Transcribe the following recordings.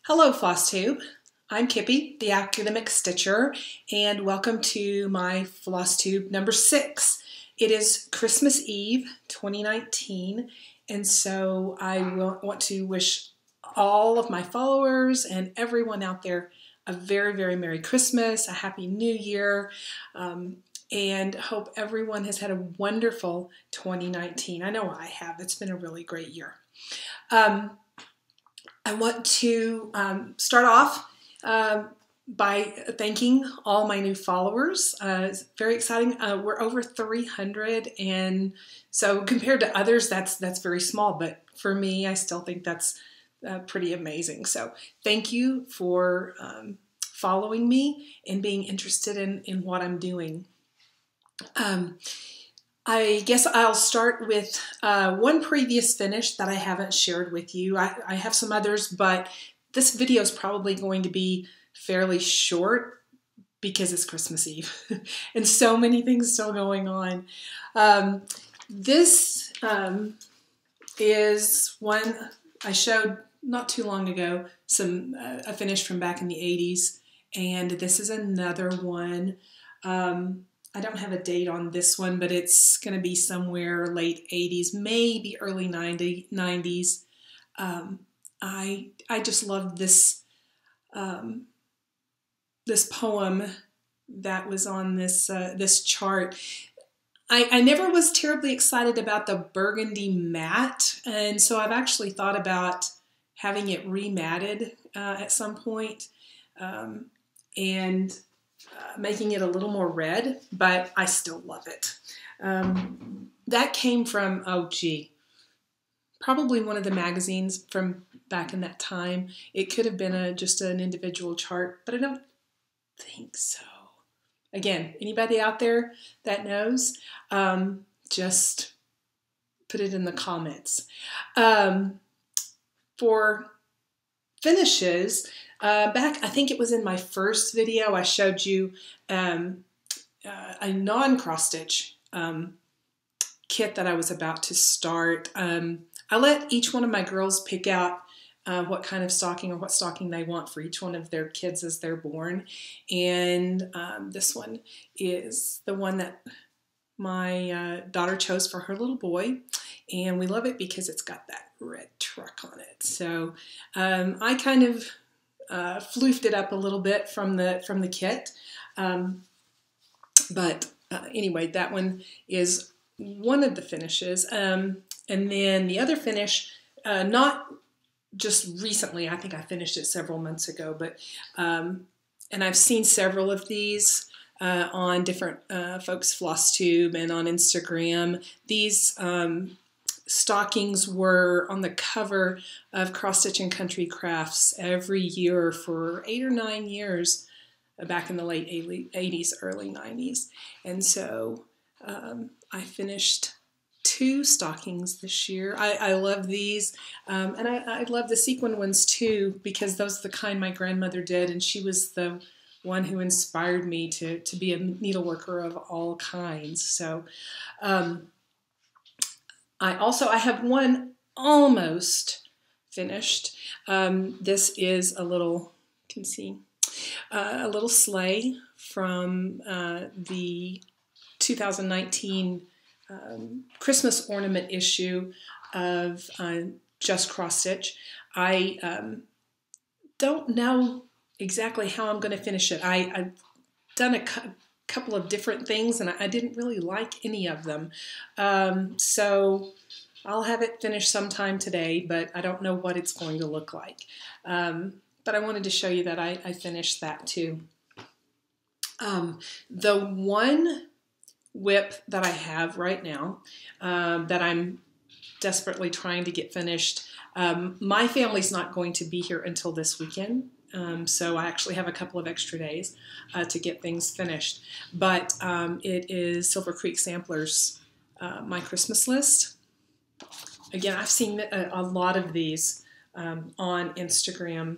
Hello, Flosstube. I'm Kippy, the academic stitcher, and welcome to my Flosstube number 6. It is Christmas Eve 2019, and so I want to wish all of my followers and everyone out there a very, very Merry Christmas, a Happy New Year, and hope everyone has had a wonderful 2019. I know I have. It's been a really great year. I want to start off by thanking all my new followers. It's very exciting. We're over 300, and so compared to others, that's very small. But for me, I still think that's pretty amazing. So thank you for following me and being interested in what I'm doing. I guess I'll start with one previous finish that I haven't shared with you. I have some others, but this video is probably going to be fairly short because it's Christmas Eve and so many things still going on. This is one I showed not too long ago, a finish from back in the 80s, and this is another one. I don't have a date on this one, but it's going to be somewhere late 80s, maybe early 90s. I just love this this poem that was on this this chart. I never was terribly excited about the burgundy matte, and so I've actually thought about having it rematted at some point, and making it a little more red, but I still love it. That came from, oh gee, probably one of the magazines from back in that time. It could have been just an individual chart, but I don't think so. Again, anybody out there that knows, just put it in the comments. For finishes, back, I think it was in my first video, I showed you a non-cross stitch kit that I was about to start. I let each one of my girls pick out what kind of stocking or what stocking they want for each one of their kids as they're born. And this one is the one that my daughter chose for her little boy. And we love it because it's got that red truck on it. So I kind of floofed it up a little bit from the kit, but anyway, that one is one of the finishes, and then the other finish, not just recently. I think I finished it several months ago, but and I've seen several of these on different folks' Flosstube and on Instagram. These stockings were on the cover of Cross Stitch and Country Crafts every year for 8 or 9 years back in the late 80s, early 90s. And so I finished 2 stockings this year. I love these, and I love the sequin ones too, because those are the kind my grandmother did, and she was the one who inspired me to be a needleworker of all kinds. So I have one almost finished. This is a little, you can see, a little sleigh from the 2019 Christmas ornament issue of Just Cross Stitch. I don't know exactly how I'm going to finish it. I've done a couple of different things, and I didn't really like any of them. So I'll have it finished sometime today, but I don't know what it's going to look like. But I wanted to show you that I finished that too. The one whip that I have right now that I'm desperately trying to get finished, my family's not going to be here until this weekend. So I actually have a couple of extra days to get things finished. But it is Silver Creek Samplers, my Christmas list. Again, I've seen a lot of these on Instagram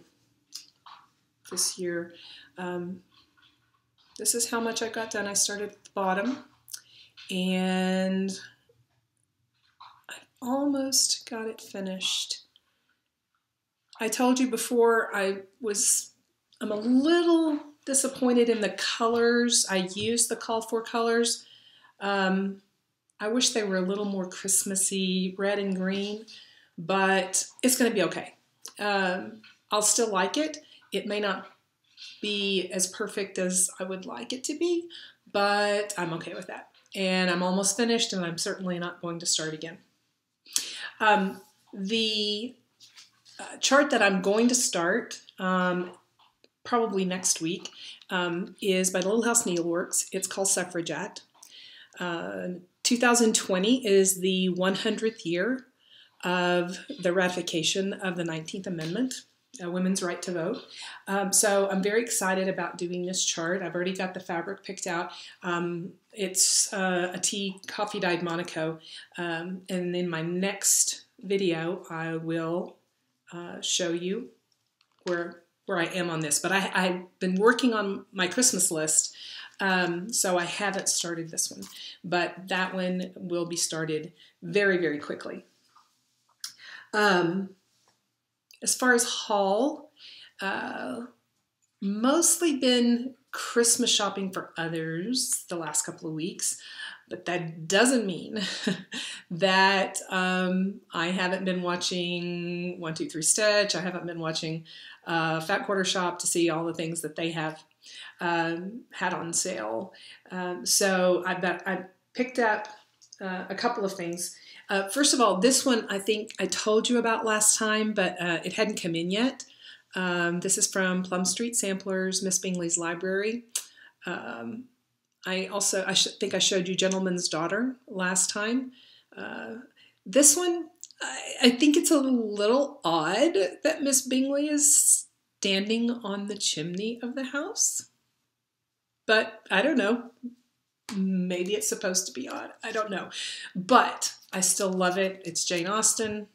this year. This is how much I got done. I started at the bottom, and I almost got it finished. I told you before I'm a little disappointed in the colors. I used the call for colors. I wish they were a little more Christmassy, red and green, but it's going to be okay. I'll still like it. It may not be as perfect as I would like it to be, but I'm okay with that. And I'm almost finished, and I'm certainly not going to start again. The chart that I'm going to start probably next week is by Little House Needleworks. It's called Suffragette. 2020 is the 100th year of the ratification of the 19th Amendment, women's right to vote. So I'm very excited about doing this chart. I've already got the fabric picked out. It's a tea coffee dyed Monaco. And in my next video, I will show you where I am on this. But I've been working on my Christmas list, so I haven't started this one. But that one will be started very, very quickly. As far as haul, mostly been Christmas shopping for others the last couple of weeks, but that doesn't mean that I haven't been watching 1-2-3 Stitch. I haven't been watching Fat Quarter Shop to see all the things that they have had on sale. So I picked up a couple of things. First of all, this one I think I told you about last time, but it hadn't come in yet. This is from Plum Street Samplers, Miss Bingley's Library. I think I showed you Gentleman's Daughter last time. This one, I think it's a little odd that Miss Bingley is standing on the chimney of the house. But I don't know. Maybe it's supposed to be odd. I don't know. But I still love it. It's Jane Austen.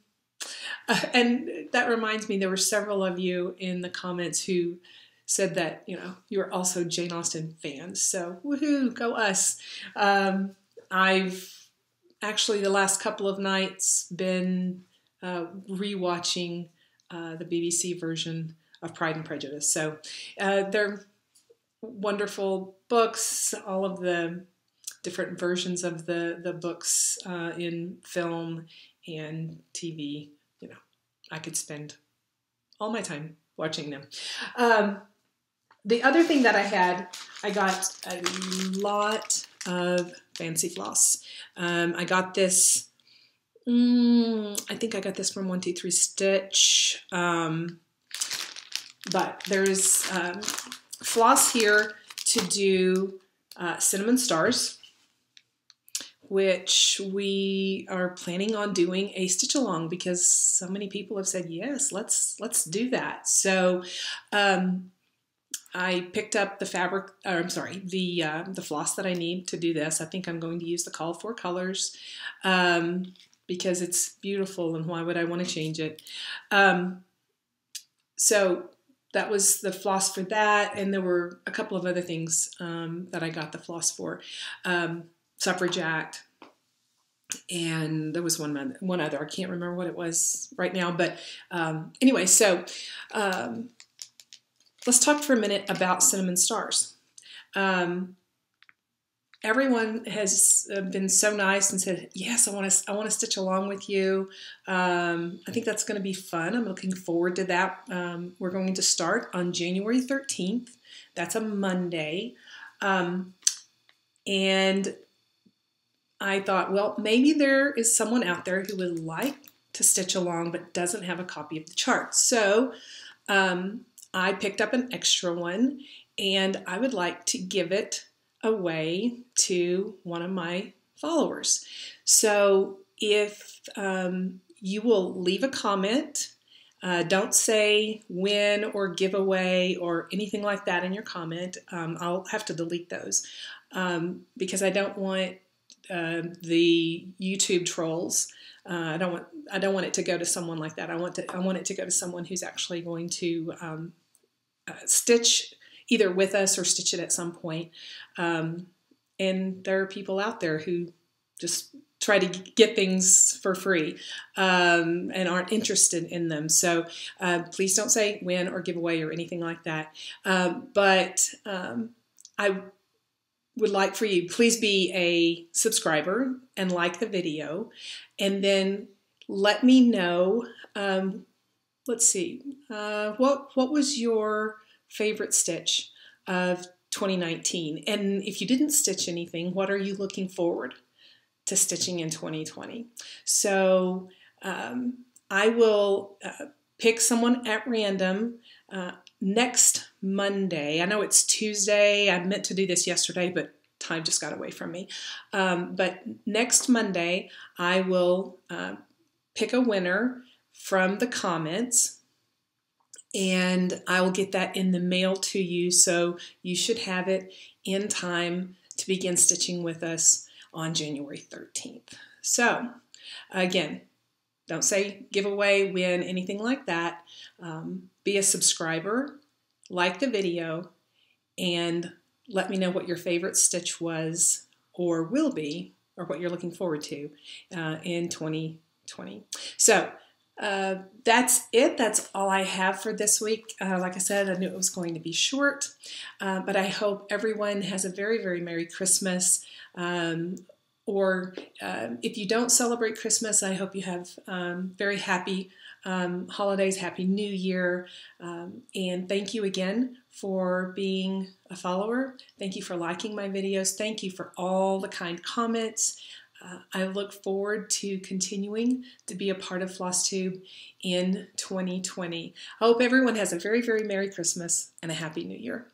And that reminds me, there were several of you in the comments who said that, you are also Jane Austen fans. So woohoo, go us. I've actually the last couple of nights been rewatching the BBC version of Pride and Prejudice. So they're wonderful books, all of the different versions of the books in film and TV. I could spend all my time watching them. The other thing that I got a lot of fancy floss. I got this, I think I got this from 1-2-3 Stitch. But there's floss here to do cinnamon stars, which we are planning on doing a stitch along because so many people have said, yes, let's do that. So I picked up the fabric, the floss that I need to do this. I think I'm going to use the Call for Colors because it's beautiful, and why would I want to change it? So that was the floss for that, and there were a couple of other things that I got the floss for. Suffragette, and there was one other. I can't remember what it was right now, but anyway, so let's talk for a minute about cinnamon stars. Everyone has been so nice and said, yes, I want to stitch along with you. I think that's going to be fun. I'm looking forward to that. We're going to start on January 13th. That's a Monday. And I thought, well, maybe there is someone out there who would like to stitch along but doesn't have a copy of the chart. So I picked up an extra one, and I would like to give it away to one of my followers. So if you will leave a comment, don't say win or giveaway or anything like that in your comment. I'll have to delete those because I don't want the YouTube trolls. I don't want it to go to someone like that. I want it to go to someone who's actually going to stitch either with us or stitch it at some point. And there are people out there who just try to get things for free and aren't interested in them. So please don't say win or giveaway or anything like that. But I would like for you, please be a subscriber and like the video, and then let me know. Let's see, what was your favorite stitch of 2019? And if you didn't stitch anything, what are you looking forward to stitching in 2020? So I will pick someone at random next Monday. I know it's Tuesday. I meant to do this yesterday, but time just got away from me. But next Monday, I will pick a winner from the comments, and I will get that in the mail to you. So you should have it in time to begin stitching with us on January 13th. So again, don't say giveaway, win, anything like that. Be a subscriber, like the video, and let me know what your favorite stitch was or will be, or what you're looking forward to in 2020. So that's it. That's all I have for this week. Like I said, I knew it was going to be short, but I hope everyone has a very, very Merry Christmas. Or if you don't celebrate Christmas, I hope you have very happy holidays, Happy New Year. And thank you again for being a follower. Thank you for liking my videos. Thank you for all the kind comments. I look forward to continuing to be a part of Flosstube in 2020. I hope everyone has a very, very Merry Christmas and a Happy New Year.